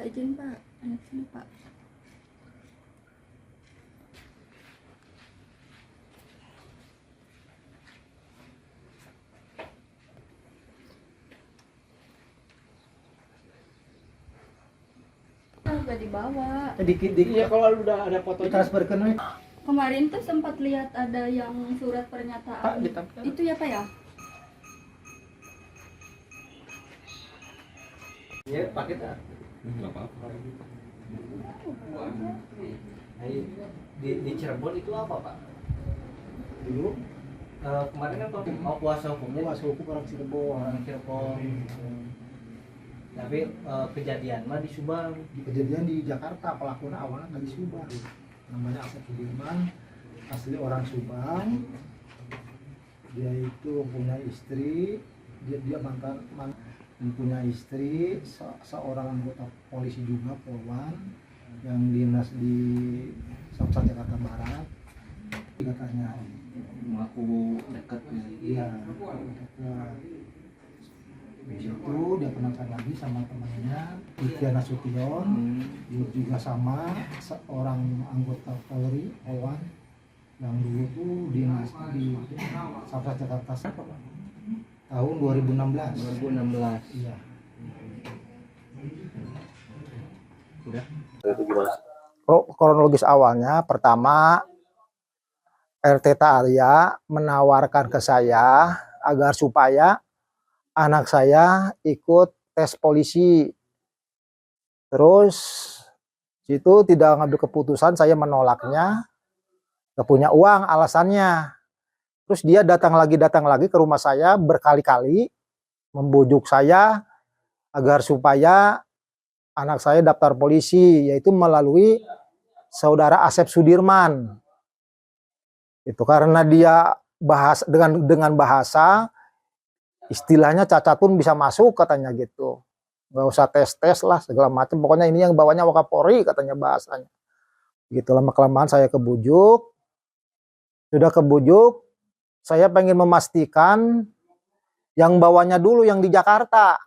Pak, izin Pak, anak sini Pak. Udah dibawa. Dikit-dikit. Iya, kalau udah ada fotonya. Transferkan we. Kemarin tuh sempat lihat ada yang surat pernyataan. Pak, ditampilkan. Itu ya Pak ya? Ya, pakai tak. Enggak apa-apa. Di Cirebon itu apa, Pak? Dulu Kemarin kan mau kuasa hukumnya kuasa hukum orang Cirebon. orang Cirebon. Tapi kejadian mah di Subang. Kejadian di Jakarta, pelakunya awalnya dari Subang. Namanya Asep Sudirman, asli orang Subang. Dia itu punya istri, dia mantan punya istri, seorang anggota polisi juga, Polwan, yang dinas di Samsat Jakarta Barat. Katanya Mengaku dekat. iya, dekat. Habis itu dia kenalkan lagi sama temannya Titia Nasution. Dia juga sama seorang anggota Polri, Polwan, yang dulu tuh dinas di Samsat Jakarta tahun 2016. 2016. Iya. Udah. Kronologis awalnya, pertama RT Arya menawarkan ke saya agar supaya anak saya ikut tes polisi. Terus situ tidak ngambil keputusan, saya menolaknya, gak punya uang alasannya. Terus dia datang lagi ke rumah saya berkali-kali membujuk saya agar supaya anak saya daftar polisi, yaitu melalui saudara Asep Sudirman. Itu karena dia bahas dengan bahasa istilahnya cacat pun bisa masuk katanya gitu. Nggak usah tes lah segala macam. Pokoknya ini yang bawanya Wakapolri katanya bahasanya. Gitu, lama-kelamaan saya kebujuk. Sudah kebujuk, saya pengen memastikan yang bawanya dulu yang di Jakarta.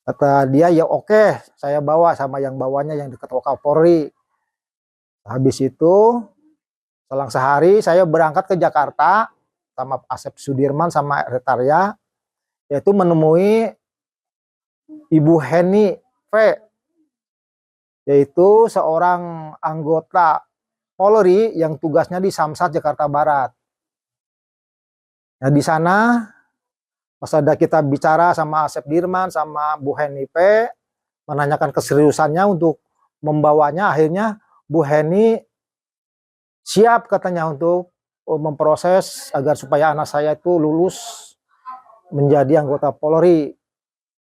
Kata dia ya oke, saya bawa sama yang bawanya yang dekat Wakapolri. Habis itu selang sehari saya berangkat ke Jakarta sama Asep Sudirman sama Retaria, yaitu menemui Ibu Heni V, yaitu seorang anggota Polri yang tugasnya di Samsat Jakarta Barat. Nah di sana pas ada kita bicara sama Asep Dirman sama Bu Heni P, menanyakan keseriusannya untuk membawanya, akhirnya Bu Heni siap katanya untuk memproses agar supaya anak saya itu lulus menjadi anggota Polri.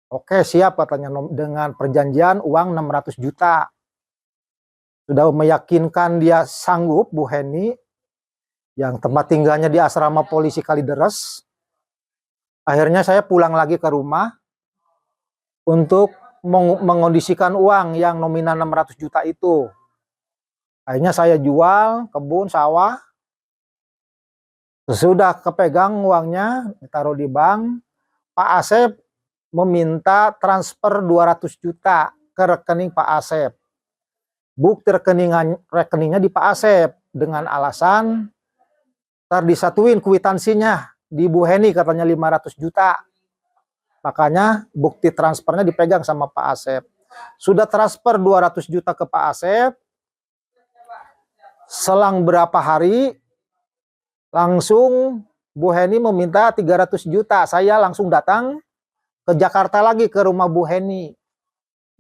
Oke siap katanya, dengan perjanjian uang 600 juta. Sudah meyakinkan dia sanggup Bu Heni, yang tempat tinggalnya di asrama polisi Kalideres. Akhirnya saya pulang lagi ke rumah untuk mengondisikan uang yang nominal 600 juta itu. Akhirnya saya jual kebun sawah. Sesudah kepegang uangnya, ditaruh di bank, Pak Asep meminta transfer 200 juta ke rekening Pak Asep. Bukti rekeningnya di Pak Asep dengan alasan ntar disatuin kwitansinya di Bu Heni katanya 500 juta. Makanya bukti transfernya dipegang sama Pak Asep. Sudah transfer 200 juta ke Pak Asep. Selang berapa hari langsung Bu Heni meminta 300 juta. Saya langsung datang ke Jakarta lagi ke rumah Bu Heni,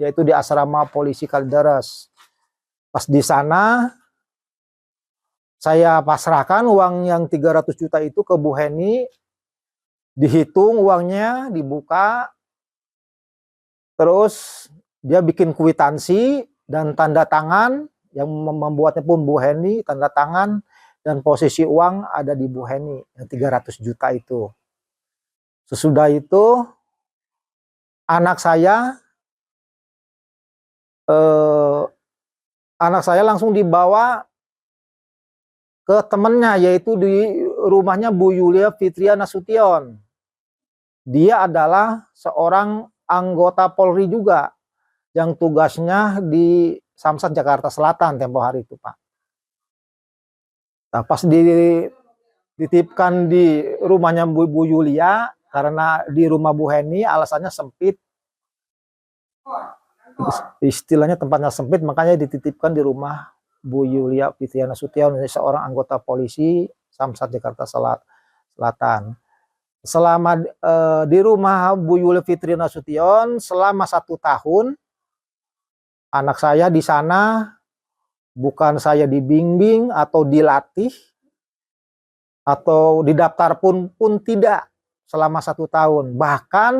yaitu di asrama polisi Kalideres. Pas di sana saya pasrahkan uang yang 300 juta itu ke Bu Heni, dihitung uangnya, dibuka, terus dia bikin kwitansi dan tanda tangan, yang membuatnya pun Bu Heni, tanda tangan, dan posisi uang ada di Bu Heni, yang 300 juta itu. Sesudah itu, anak saya langsung dibawa ke temennya, yaitu di rumahnya Bu Yulia Fitria Nasution. Dia adalah seorang anggota Polri juga, yang tugasnya di Samsat Jakarta Selatan tempo hari itu, Pak. Nah, pas dititipkan di rumahnya Bu Yulia, karena di rumah Bu Heni alasannya sempit, istilahnya tempatnya sempit, makanya dititipkan di rumah Bu Yulia Fitriana Sution, seorang anggota polisi Samsat Jakarta Selatan. Selama di rumah Bu Yulia Fitriana Sution selama 1 tahun, anak saya di sana bukan saya dibimbing atau dilatih atau didaftar pun tidak selama 1 tahun. Bahkan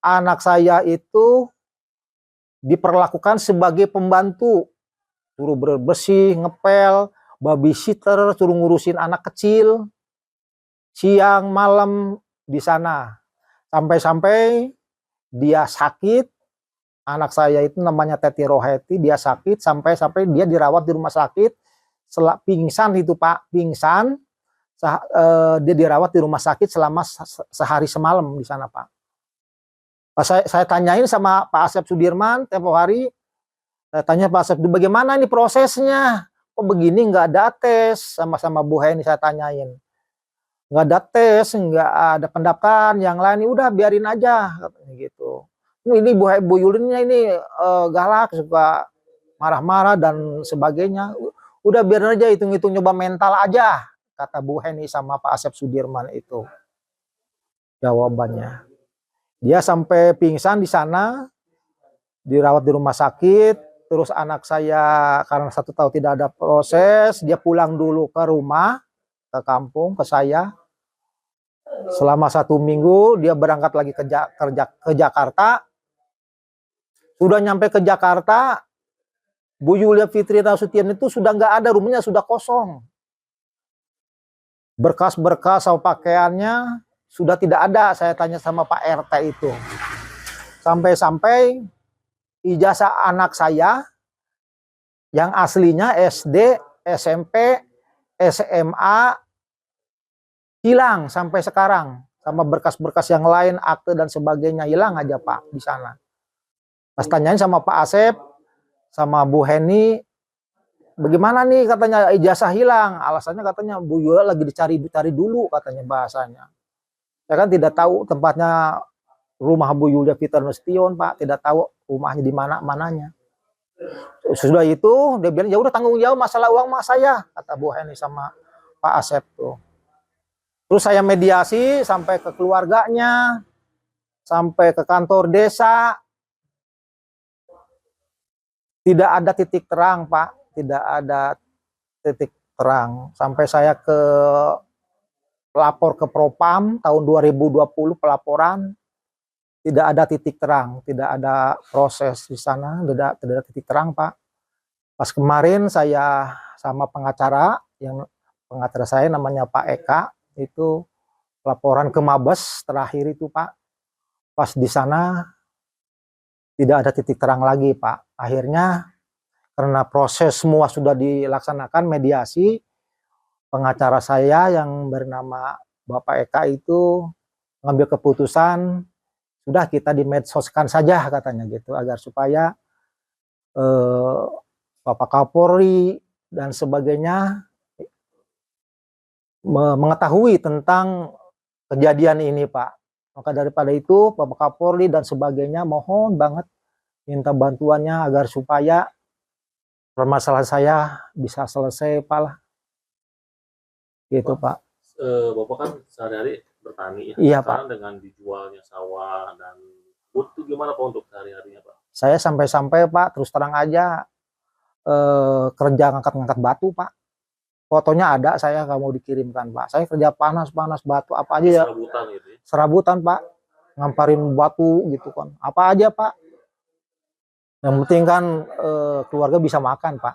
anak saya itu diperlakukan sebagai pembantu, suruh bersih, ngepel, babysitter, suruh ngurusin anak kecil, siang malam di sana. Sampai-sampai dia sakit, anak saya itu namanya Teti Roheti, dia sakit sampai dia dirawat di rumah sakit, pingsan itu Pak, pingsan, dia dirawat di rumah sakit selama sehari semalam di sana Pak. Saya tanyain sama Pak Asep Sudirman tempo hari, saya tanya Pak Asep, bagaimana ini prosesnya? Kok begini nggak ada tes? Sama-sama Bu Heni saya tanyain. Nggak ada tes, nggak ada pendaftaran, yang lain udah biarin aja katanya gitu. Ini Bu Yulinnya ini galak, suka marah-marah dan sebagainya. Udah biarin aja, hitung-hitung nyoba mental aja, kata Bu Heni sama Pak Asep Sudirman itu. Jawabannya. Dia sampai pingsan di sana, dirawat di rumah sakit, terus anak saya karena 1 tahun tidak ada proses, dia pulang dulu ke rumah, ke kampung, ke saya. Selama 1 minggu dia berangkat lagi ke Jakarta. Sudah nyampe ke Jakarta, Bu Yulia Fitriana Sution itu sudah nggak ada, rumahnya sudah kosong. Berkas-berkas atau pakaiannya sudah tidak ada. Saya tanya sama Pak RT itu. Sampai-sampai ijazah anak saya yang aslinya SD, SMP, SMA hilang sampai sekarang, sama berkas-berkas yang lain, akte dan sebagainya hilang aja Pak di sana. Pas tanyain sama Pak Asep, sama Bu Heni, bagaimana nih katanya ijazah hilang? Alasannya katanya Bu Yulia lagi dicari dulu katanya bahasanya. Saya kan tidak tahu tempatnya rumah Bu Yulia Fitriana Sution Pak, tidak tahu rumahnya di mananya. Sudah itu dia bilang ya udah tanggung jawab masalah uang mas saya, kata Bu Heni sama Pak Asep tuh. Terus saya mediasi sampai ke keluarganya, sampai ke kantor desa. Tidak ada titik terang, Pak. Tidak ada titik terang. Sampai saya lapor ke Propam tahun 2020 pelaporan. Tidak ada titik terang, tidak ada proses di sana, tidak ada titik terang, Pak. Pas kemarin saya sama pengacara saya namanya Pak Eka, itu laporan ke Mabes terakhir itu Pak, pas di sana tidak ada titik terang lagi Pak. Akhirnya karena proses semua sudah dilaksanakan mediasi, pengacara saya yang bernama Bapak Eka itu ngambil keputusan sudah kita dimedsoskan saja katanya gitu, agar supaya Bapak Kapolri dan sebagainya mengetahui tentang kejadian ini Pak. Maka daripada itu Bapak Kapolri dan sebagainya mohon banget minta bantuannya agar supaya permasalahan saya bisa selesai Pak lah. Gitu Pak. Bapak kan sehari-hari bertani ya. Iya sekarang Pak. dengan dijualnya sawah dan kebun itu gimana Pak untuk sehari-harinya Pak? Saya sampai-sampai Pak terus terang aja kerja ngangkat-ngangkat batu Pak. Fotonya ada, saya nggak mau dikirimkan Pak. Saya kerja panas batu apa aja ya. Serabutan gitu ya? Serabutan Pak, ngamparin batu gitu kan. Apa aja Pak. Yang penting kan keluarga bisa makan Pak.